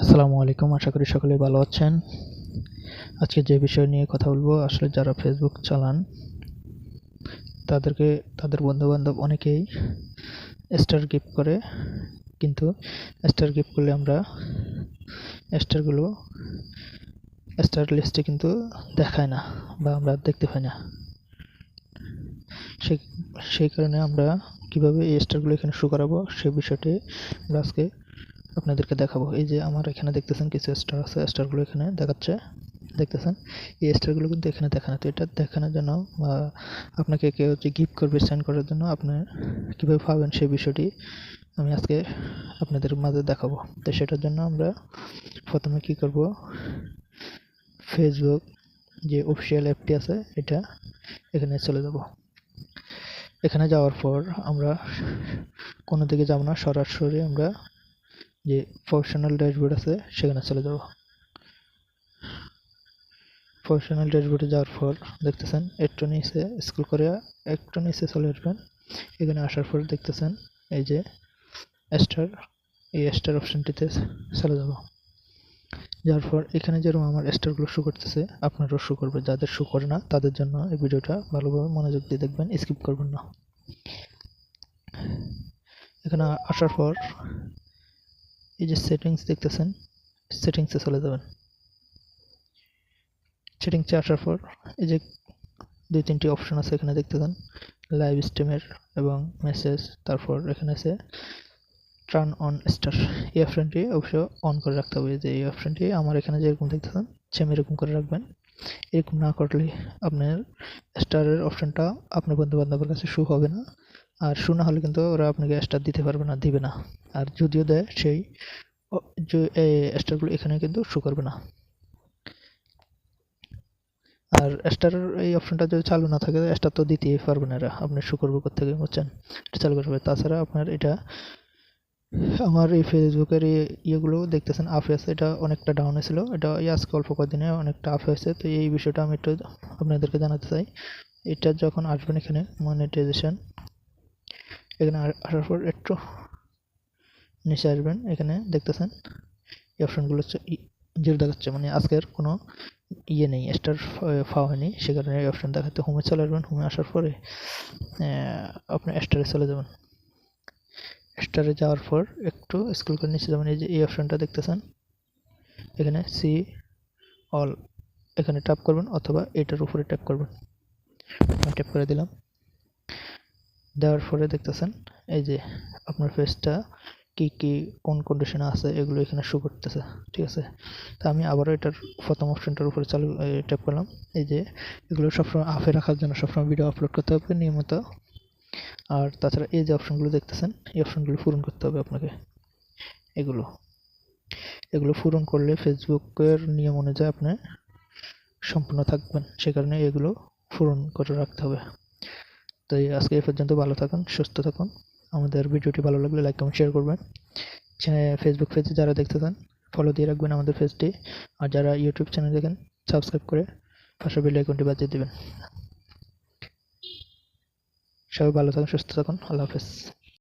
আসসালামু আলাইকুম। আশা করি সকলেই ভালো আছেন। আজকে যে বিষয় নিয়ে কথা বলবো, আসলে যারা ফেসবুক চালান তাদেরকে তাদের বন্ধু-বান্ধব অনেকেই স্টার গিফট করে, কিন্তু স্টার গিফট করলে আমরা স্টারগুলো স্টার লিস্টে কিন্তু দেখায় না বা আমরা দেখতে পাই না। সেই সেই কারণে আমরা কিভাবে এই স্টারগুলো এখানে শো করাবো সেই বিষয়টি আমরা আজকে আপনাদেরকে দেখাবো। এই যে আমার এখানে দেখতেছেন কিছু স্টার আছে, স্টারগুলো এখানে দেখাচ্ছে, দেখতেছেন। এই স্টারগুলো কিন্তু এখানে দেখানো, তো এটা দেখানোর জন্য বা আপনাকে কেউ যে গিফট করবে সেন্ড করার জন্য আপনি কীভাবে পাবেন সেই বিষয়টি আমি আজকে আপনাদের মাঝে দেখাবো। তো সেটার জন্য আমরা প্রথমে কি করব, ফেসবুক যে অফিসিয়াল অ্যাপটি আছে এটা এখানে চলে যাব। এখানে যাওয়ার পর আমরা কোনো দিকে যাব না, সরাসরি আমরা যে প্রফেশনাল ড্যাশবোর্ড আছে সেখানে চলে যাব। প্রফেশনাল ড্যাশবোর্ডে যাওয়ার পর দেখতেছেন একটু নিচে স্ক্রল করে একটু নিচে চলে আসবেন। এখানে আসার পর দেখতেছেন এই যে স্টার, এই স্টার অপশনটিতে চলে যাব। যার পর এখানে যেরকম আমার স্টারগুলো শো করতেছে আপনারও শো করবে। যাদের শো করে না তাদের জন্য এই ভিডিওটা ভালোভাবে মনোযোগ দিয়ে দেখবেন, স্কিপ করবেন না। এখানে আসার পর এই যে সেটিংস দেখতেছেন, সেটিংসে চলে যাবেন। সেটিংসে আসার পর এই যে দুই তিনটি অপশন আছে এখানে দেখতেছেন, লাইভ স্ট্রিমের এবং মেসেজ, তারপর এখানে আছে টার্ন অন স্টার। এই অপশনটি অবশ্য অন করে রাখতে হবে। যে এই অপশনটি আমার এখানে যেরকম দেখতেছেন সেম এরকম করে রাখবেন। এরকম না করলে আপনার স্টারের অপশনটা আপনার বন্ধু বান্ধবের কাছে শো হবে না, আর শো না হলে কিন্তু ওরা আপনাকে স্টার দিতে পারবে না, দিবে না। আর যদিও দেয় সেই স্টারগুলো এখানে কিন্তু শো করবে না। আর স্টারের এই অপশনটা যদি চালু না থাকে স্টার তো দিতেই পারবে না এরা, আপনি শো করবে কোথেকে, বুঝছেন? এটা চালু করবে। তাছাড়া আপনার এটা আমার এই ফেসবুকের ইয়েগুলো দেখতেছেন আপ আছে, এটা অনেকটা ডাউন ছিল, এটা এই আজকে অল্প কদিনে অনেকটা আপ হয়েছে। তো এই বিষয়টা আমি একটু আপনাদেরকে জানাতে চাই। এটা যখন আসবেন এখানে মনিটাইজেশন, এখানে আসার পর একটু নিচে আসবেন, এখানে দেখতেছেন এই অপশনগুলো জিরো দেখাচ্ছে, মানে আজকের কোনো ইয়ে নেই, স্টার পাওয়া হয়নি, সে কারণে এই অপশন দেখাতে। হোমে চলে আসবেন, হোমে আসার পরে আপনি স্টারে চলে যাবেন। স্টারে যাওয়ার পর একটু স্ক্রল করে নিচে যাবেন, এই যে এই অপশনটা দেখতেছেন এখানে সি অল, এখানে ট্যাপ করবেন অথবা এটার উপরে ট্যাপ করবেন। আমি ট্যাপ করে দিলাম। দেওয়ার পরে দেখতেছেন এই যে আপনার ফেসটা কি কি কোন কন্ডিশনে আছে এগুলো এখানে শো করতেছে, ঠিক আছে? তো আমি আবারও এটার প্রথম অপশনটার উপরে চালু ট্যাপ করলাম। এই যে এগুলো সবসময় আপে রাখার জন্য সবসময় ভিডিও আপলোড করতে হবে নিয়মিত। আর তাছাড়া এই যে অপশনগুলো দেখতেছেন এই অপশনগুলো পূরণ করতে হবে আপনাকে। এগুলো এগুলো পূরণ করলে ফেসবুকের নিয়ম অনুযায়ী আপনি সম্পূর্ণ থাকবেন, সে কারণে এগুলো পূরণ করে রাখতে হবে। তো আজকে এই পর্যন্ত। ভালো থাকুন, সুস্থ থাকুন। আমাদের ভিডিওটি ভালো লাগলে লাইক কমেন্ট শেয়ার করবেন। ফেসবুক পেজে যারা দেখতেছেন ফলো দিয়ে রাখবেন আমাদের পেজটি, আর যারা ইউটিউব চ্যানেল দেখেন সাবস্ক্রাইব করে পাশে বেল আইকনটি বাজিয়ে দিবেন। সবাই ভালো থাকুন, সুস্থ থাকুন। আল্লাহ হাফেজ।